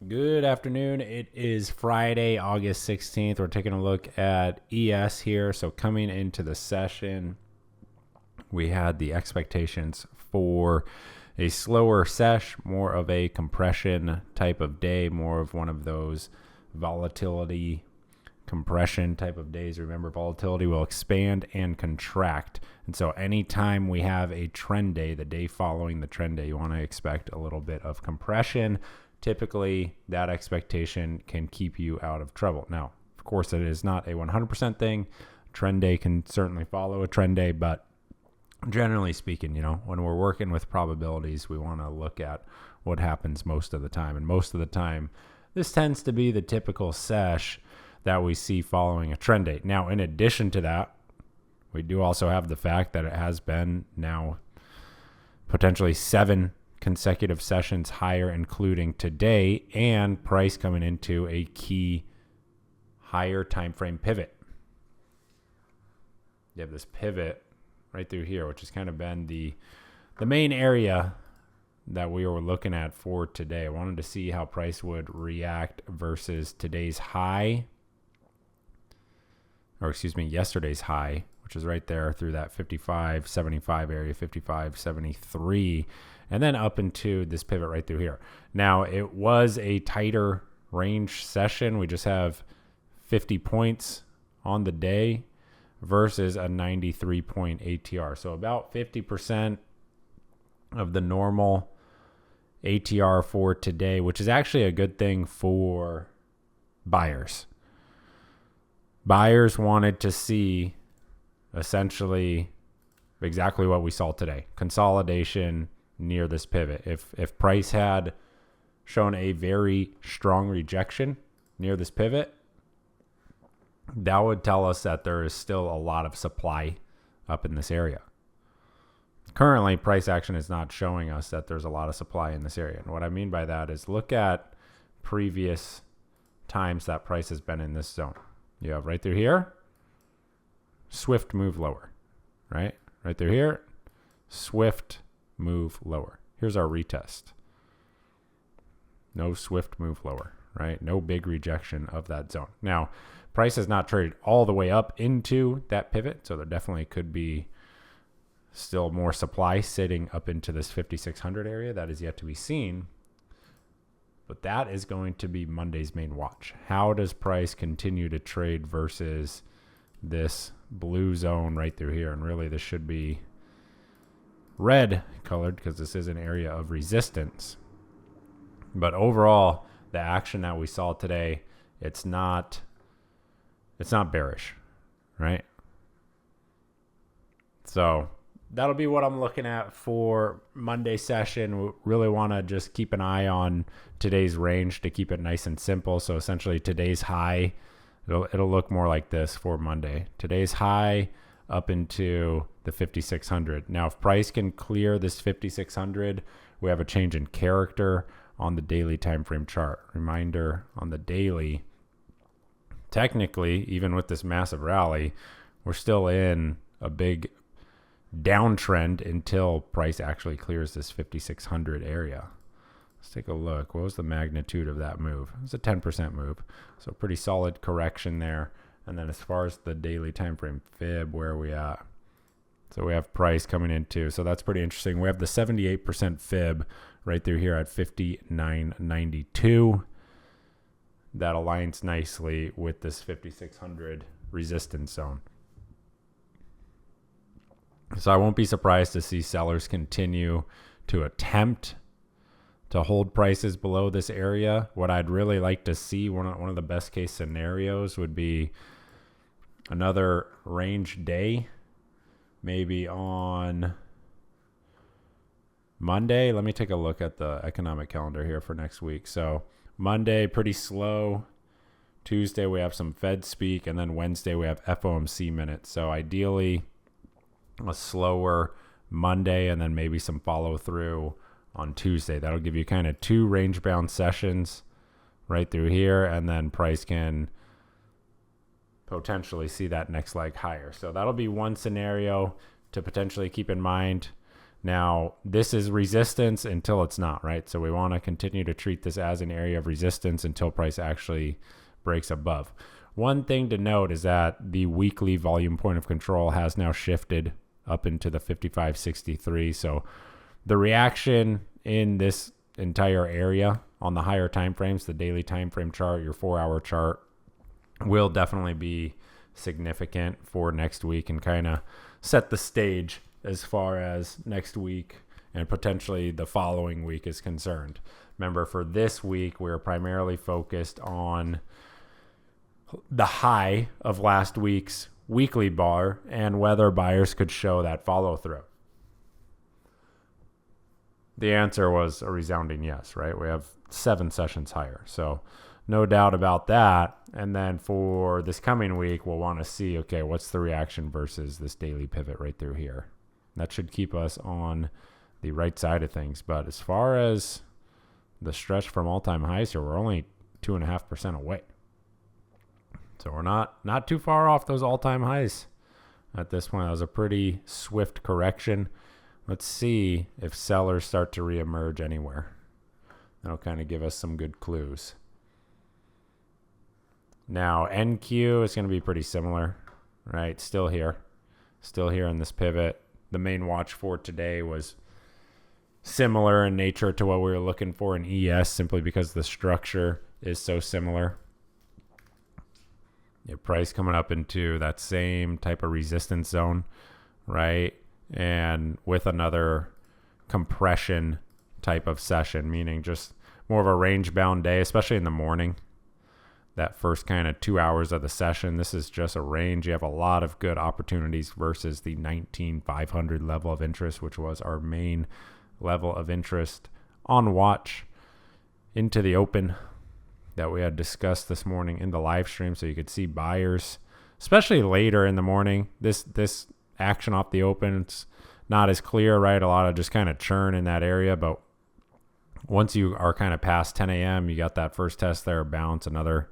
Good afternoon. It is Friday, August 16th. We're taking a look at ES here. So coming into the session, we had the expectations for a slower sesh, more of a compression type of day, more of one of those volatility compression type of days. Remember, volatility will expand and contract. And so anytime we have a trend day, the day following the trend day, you want to expect a little bit of compression. Typically, that expectation can keep you out of trouble. Now, of course, it is not a 100% thing. Trend day can certainly follow a trend day, but generally speaking, when we're working with probabilities, we want to look at what happens most of the time. And most of the time, this tends to be the typical sesh that we see following a trend day. Now, in addition to that, we do also have the fact that it has been now potentially 7 consecutive sessions higher, including today, and price coming into a key higher time frame pivot. You have this pivot right through here, which has kind of been the main area that we were looking at for today. I wanted to see how price would react versus today's high, yesterday's high, which is right there through that 55.75 area, 55.73, and then up into this pivot right through here. Now, it was a tighter range session. We just have 50 points on the day versus a 93-point ATR. So about 50% of the normal ATR for today, which is actually a good thing for buyers. Buyers wanted to see essentially exactly what we saw today. Consolidation near this pivot. If price had shown a very strong rejection near this pivot, that would tell us that there is still a lot of supply up in this area. Currently, price action is not showing us that there's a lot of supply in this area. And what I mean by that is look at previous times that price has been in this zone. You have right through here, swift move lower, right? Right through here, swift move lower. Here's our retest. No swift move lower, right? No big rejection of that zone. Now, price has not traded all the way up into that pivot, so there definitely could be still more supply sitting up into this 5,600 area. That is yet to be seen. But that is going to be Monday's main watch. How does price continue to trade versus this blue zone right through here? And really, this should be red colored because this is an area of resistance. But overall, the action that we saw today, it's not bearish, right? So that'll be what I'm looking at for Monday session. We really want to just keep an eye on today's range to keep it nice and simple. So essentially today's high, it'll look more like this for Monday. Today's high up into the 5,600. Now, if price can clear this 5,600, we have a change in character on the daily time frame chart. Reminder on the daily, technically, even with this massive rally, we're still in a big downtrend until price actually clears this 5,600 area. Let's take a look. What was the magnitude of that move? It was a 10% move. So pretty solid correction there. And then as far as the daily time frame fib, where are we at? So we have price coming into. So that's pretty interesting. We have the 78% fib right through here at 59.92. That aligns nicely with this 5,600 resistance zone. So I won't be surprised to see sellers continue to attempt to hold prices below this area. What I'd really like to see, one of the best case scenarios would be another range day, maybe on Monday. Let me take a look at the economic calendar here for next week. So Monday, pretty slow. Tuesday, we have some Fed speak. And then Wednesday, we have FOMC minutes. So ideally, a slower Monday and then maybe some follow through on Tuesday. That'll give you kind of 2 range bound sessions right through here, and then price can potentially see that next leg higher. So that'll be one scenario to potentially keep in mind. Now, this is resistance until it's not, right? So we want to continue to treat this as an area of resistance until price actually breaks above. One thing to note is that the weekly volume point of control has now shifted up into the 55.63. So the reaction in this entire area on the higher time frames, the daily time frame chart, your 4-hour chart, will definitely be significant for next week and kind of set the stage as far as next week and potentially the following week is concerned. Remember, for this week, we're primarily focused on the high of last week's weekly bar and whether buyers could show that follow through. The answer was a resounding yes, right? We have 7 sessions higher. So no doubt about that. And then for this coming week, we'll want to see, okay, what's the reaction versus this daily pivot right through here? That should keep us on the right side of things. But as far as the stretch from all-time highs here, we're only 2.5% away. So we're not too far off those all-time highs at this point. That was a pretty swift correction. Let's see if sellers start to reemerge anywhere. That'll kind of give us some good clues. Now, NQ is going to be pretty similar, right? Still here in this pivot. The main watch for today was similar in nature to what we were looking for in ES, simply because the structure is so similar. Your price coming up into that same type of resistance zone, right? And with another compression type of session, meaning just more of a range bound day, especially in the morning. That first kind of 2 hours of the session, this is just a range. You have a lot of good opportunities versus the 19,500 level of interest, which was our main level of interest on watch into the open that we had discussed this morning in the live stream. So you could see buyers, especially later in the morning. This action off the open, it's not as clear, right? A lot of just kind of churn in that area. But once you are kind of past 10 a.m., you got that first test there, bounce, another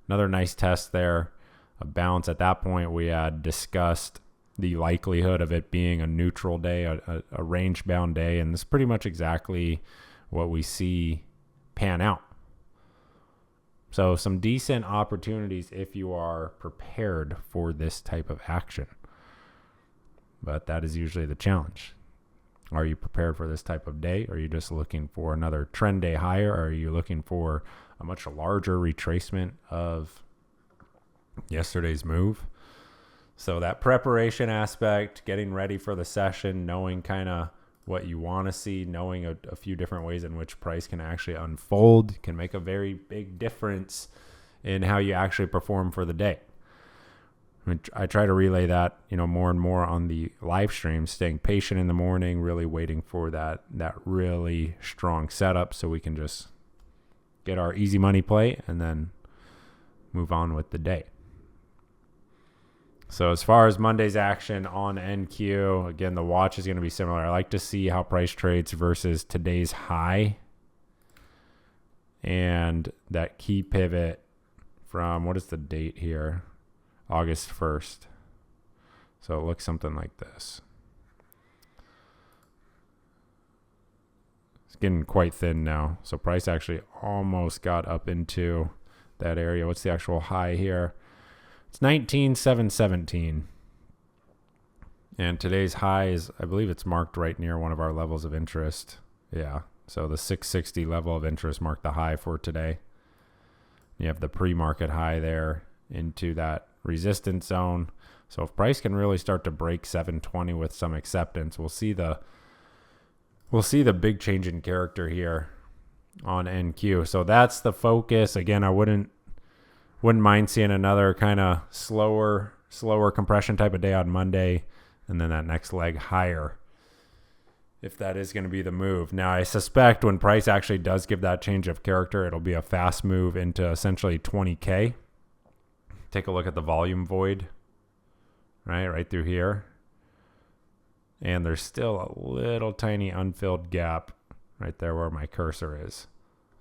nice test there, a bounce. At that point, we had discussed the likelihood of it being a neutral day, a range-bound day, and this is pretty much exactly what we see pan out. So some decent opportunities if you are prepared for this type of action. But that is usually the challenge. Are you prepared for this type of day? Are you just looking for another trend day higher? Or are you looking for a much larger retracement of yesterday's move? So that preparation aspect, getting ready for the session, knowing kind of what you want to see, knowing a few different ways in which price can actually unfold can make a very big difference in how you actually perform for the day. I try to relay that, more and more on the live stream, staying patient in the morning, really waiting for that really strong setup so we can just get our easy money play and then move on with the day. So as far as Monday's action on NQ, again, the watch is going to be similar. I like to see how price trades versus today's high and that key pivot from, what is the date here? August 1st. So it looks something like this. It's getting quite thin now. So price actually almost got up into that area. What's the actual high here? It's 19,717. And today's high is, I believe it's marked right near one of our levels of interest. Yeah. So the 660 level of interest marked the high for today. You have the pre-market high there into that resistance zone. So if price can really start to break 720 with some acceptance, we'll see the big change in character here on NQ. So that's the focus. Again, I wouldn't mind seeing another kind of slower compression type of day on Monday, and then that next leg higher, if that is going to be the move. Now, I suspect when price actually does give that change of character, it'll be a fast move into essentially 20K. Take a look at the volume void, right through here. And there's still a little tiny unfilled gap right there where my cursor is.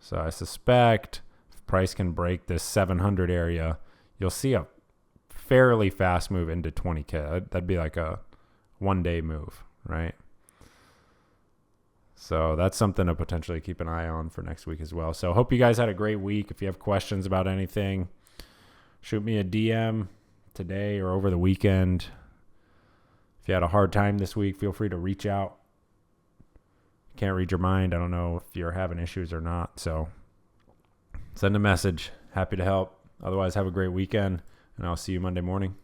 So I suspect if price can break this 700 area, you'll see a fairly fast move into 20K. That'd be like a one-day move, right? So that's something to potentially keep an eye on for next week as well. So hope you guys had a great week. If you have questions about anything, shoot me a DM today or over the weekend. If you had a hard time this week, feel free to reach out. Can't read your mind. I don't know if you're having issues or not. So send a message. Happy to help. Otherwise, have a great weekend, and I'll see you Monday morning.